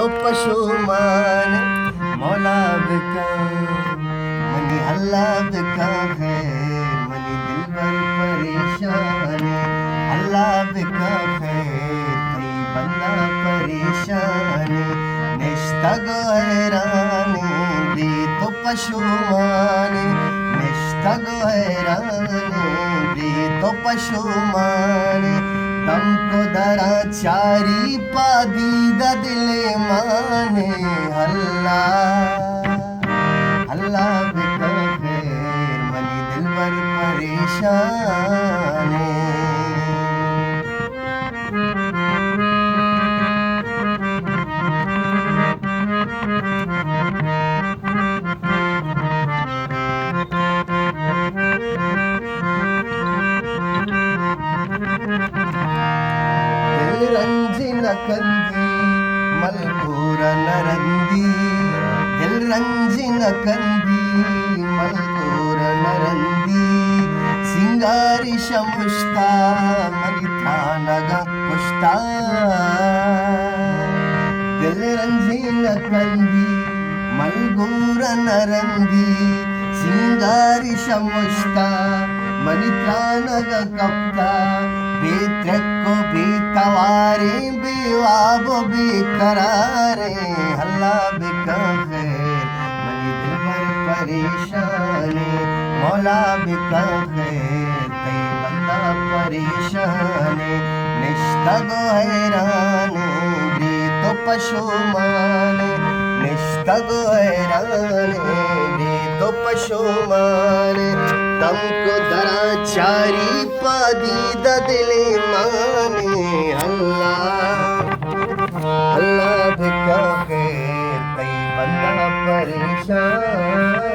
तो पशुमान मौला बिका मनी हल्ला बिका खैर मनी दिल भर परेशानी हल्ला बिका खैर कई बंदा परेशानी निश्तगो हैरानी दी तो पशुमानी निश्तगो हैरानी दी तो पशुमानी तुमको दरा चारी पादीदा दिले माने अल्लाह अल्लाह बिका खैर मनी दिल भर परेशान रंजिन कंदी मलबूर नरंदी दिल रंजिन कंदी मलबूर नरंदी सिंगारी शमुश्ता मलिथा नगा कुश्ता दिल रंजिन कंदी मलबूर नरंदी सिंगारी शमुश्ता मलिथा नगा कप्ता बेत्रको बेतवारे बेवाबो बेकरारे हल्ला बिका खैर मनी दिल भर परेशानी मौला बिका खैर कई बंदा परेशानी निश्तगो हैरानी दी तो पशुमानी निश्तगो हैरानी दी तो पशुमानी तुमको दरा चारी पादीदा दिले माने अल्लाह अल्लाह बिका खैर कई बंदा परेशान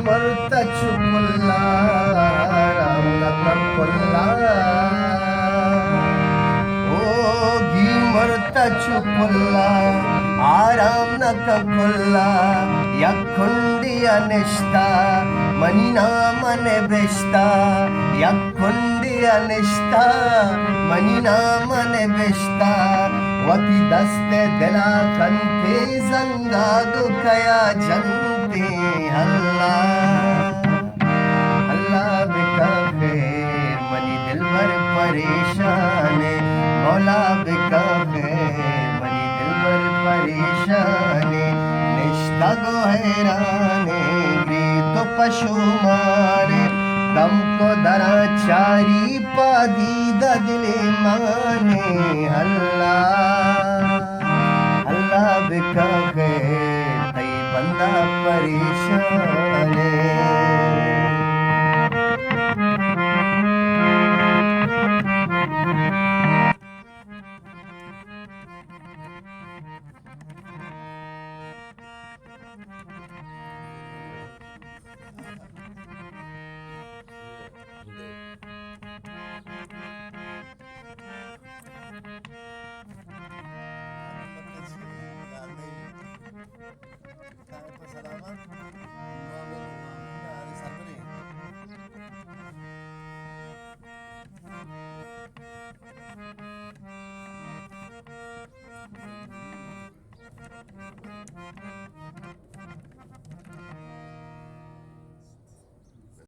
मरता चुपुल्ला राम नकुल्ला ओगी मरता चुपुल्ला आराम नकुल्ला यकुंडी अनिष्टा मनी नामने बेस्ता यकुंडी अनिष्ता मनी नामने बेस्ता वती दस्ते दिला कंते जंगागु कया जनते अल्लाह बिका खैर मनी दिल भर परेशान मौला बिका खैर मनी दिल भर परेशान निश्तगो हैरानी दी तो पशुमाने तुमको दरा चारी पादीदा दिले माने अल्लाह अल्लाह बिका खैर कई बंदा परेशान